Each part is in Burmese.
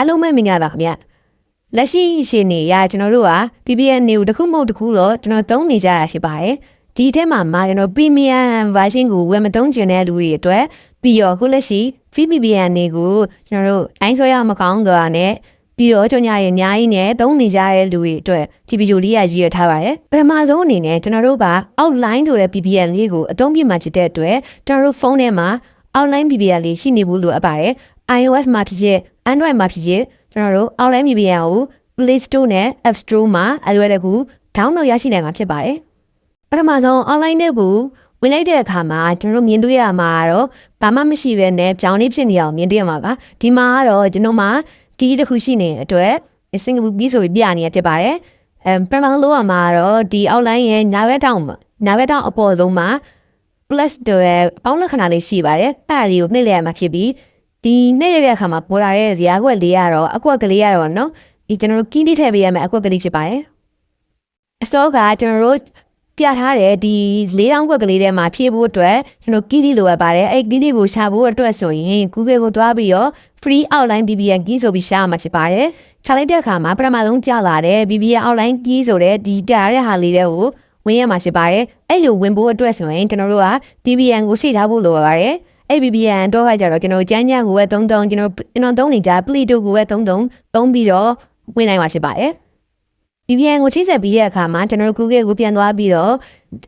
အားလုံးပဲမင်္ဂလာပါခင်ဗျလက်ရှိရှင်နေရကျွန်တော်တို့က VPN ကိုတစ်ခုမဟုတ်တစ်ခုတော့ကျွန်တော်သုံးနေကြရဖြစ်ပါတယ်ဒီအထက်မှာကျွန်တော် Premium version ကိုဝယ်မသုံးချင်တဲ့လူတွေအတွက်ပြီးတော့ခုလက်ရှိ VPN တွေကိုကျွန်တော်တို့တိုင်းဆွဲရမကောင်းကြနဲ့ပြီးတော့ကျွန်ညာရဲ့အများကြီးနဲ့သုံးနေကြတဲ့လူတွေအတွက်ဒီဗီဒီယိုလေးရရေးရထားပါတယ်ပထမဆုံးအနေနဲ့ကျွန်တော်တို့က outline ဆိုတဲ့ VPN လေးကိုအသုံးပြုမှဖြစ်တဲ့အတွက်ကျွန်တော်တို့ဖုန်းထဲမှာ outline VPN လေးရှိနေဘူးလို့အပ်ပါတယ် iOS မှာဖြစ်ဖြစ် Android မှာဖြစ်ဖြစ်ကျွန်တော်တို့ outline VPN ကို Play Store နဲ့ App Store မှာအလွယ်တကူ download ရရှိနိုင်မှာဖြစ်ပါတယ်ပထမဆုံး online နဲ့ကိုဝင်လိုက်တဲ့အခါမှာကျွန်တော်တို့မြင်တွေ့ရမှာတော့ဘာမှမရှိဘဲနဲ့ကြောင်လေးဖြစ်နေအောင်မြင်တွေ့ရမှာပါဒီမှာကတော့ကျွန်တော်မှာဒီတစ်ခုရှိနေတဲ့အတွက်စင်ကာပူပြီးဆိုပြီးပြနေရဖြစ်ပါတယ်ပထမဆုံးလောက်မှာတော့ဒီ outline ရဲ့ညာဘက်တောင်အပေါ်ဆုံးမှာ plus တွေပေါင်းလက္ခဏာလေးရှိပါတယ်အဲ့ဒါလေးကိုနှိပ်လိုက်ရမှာဖြစ်ပြီးဒီနှိပ်ရတဲ့အခါမှာပေါ်လာတဲ့ဇာတ်ကွက်လေးကတော့အကွက်ကလေးကတော့နော်ဒီကျွန်တော်တို့ကင်းလေးထည့်ပေးရမယ်အကွက်ကလေးဖြစ်ပါတယ်အစောကကျွန်တော်တို့ပြထားတဲ့ဒီ၄တောင်းကွက်ကလေးထဲမှာဖြည့်ဖို့အတွက်ကျွန်တော်ကင်းလေးလိုရပါတယ်အဲ့ကင်းလေးကိုရှာဖို့အတွက်ဆိုရင် Google ကိုသွားပြီးတော့ free outline VPN key ဆိုပြီးရှာမှာဖြစ်ပါတယ်ချလိုက်တဲ့အခါမှာပထမဆုံးကြာလာတဲ့ VPN outline key ဆိုတဲ့ဒီတာတဲ့ဟာလေးတွေကိုဝင်ရမှာဖြစ်ပါတယ်အဲ့လိုဝင်ဖို့အတွက်ဆိုရင်ကျွန်တော်တို့က VPN ကိုရှိထားဖို့လိုပါတယ်အဲ့ VPN တော့ကြတော့ကျွန်တော်ကျန်းကျန်းကိုပဲသုံးသုံးနေကြ Play တို့ကိုပဲသုံးပြီးတော့ဝင်နိုင်မှာဖြစ်ပါတယ် VPN ကိုချိတ်ဆက်ပြီးတဲ့အခါမှာကျွန်တော်တို့ Google ကိုပြန်သွားပြီးတော့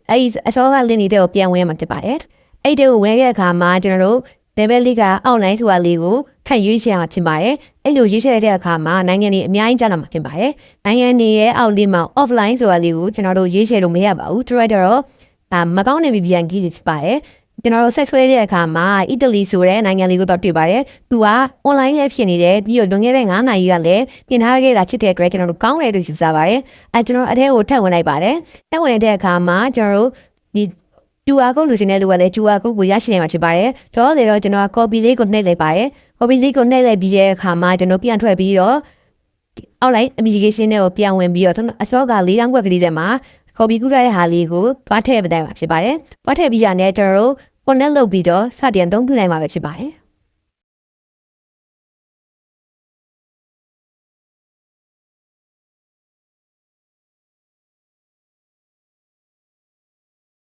အဲ့အစောက link တွေကိုပြန်ဝင်ရမှာဖြစ်ပါတယ်အဲ့တဲ့ကိုဝင်တဲ့အခါမှာကျွန်တော်တို့ level လေးက online ဆိုတာလေးကိုထပ်ရွေးချယ်ရမှာဖြစ်ပါတယ်အဲ့လိုရွေးချယ်တဲ့အခါမှာနိုင်ငံတွေအများကြီးကြားလာမှာဖြစ်ပါတယ်နိုင်ငံတွေရဲ့အောက်လေးမှာ offline ဆိုတာလေးကိုကျွန်တော်တို့ရွေးချယ်လို့မရပါဘူးသူတို့ကတော့မကောင်းတဲ့ VPN ကြီးဖြစ်ပါတယ်ကျွန်တော်တို့ set ဆွဲတဲ့အခါမှာအီတလီဆိုတဲ့နိုင်ငံလေးကိုတော့တွေ့ပါတယ်သူက online ရဲ့ဖြစ်နေတယ်ပြီးတော့လွန်ခဲ့တဲ့9နာရီကလည်းပြင်ထားခဲ့တာဖြစ်တဲ့အတွက်ကျွန်တော်တို့ကောင်းတယ်လို့ယူဆပါတယ်ကျွန်တော်အထဲကိုထပ်ဝင်လိုက်ပါတယ်ထပ်ဝင်တဲ့အခါမှာကျွန်တော်တို့ဒီ QR code လိုချင်တဲ့လူကလည်း QR code ကိုရရှိနိုင်မှာဖြစ်ပါတယ်တော့ကျွန်တော် copy လေးကိုနှိပ်လိုက်ပါတယ် copy လေးကိုနှိပ်လိုက်ပြီးတဲ့အခါမှာကျွန်တော်ပြန်ထွက်ပြီးတော့ online application တွေကိုပြန်ဝင်ပြီးတော့အစောက၄တောင်းကွက်ကလေးထဲမှာ copy ကူးထားတဲ့ဟာလေးကိုတွားထည့်ပေးနိုင်မှာဖြစ်ပါတယ်တွားထည့်ပြီးရတဲ့ကျွန်တော်တို့connect လုပ်ပြီးတော့စတင်အသုံးပြုနိုင်မှာပဲဖြစ်ပါတယ်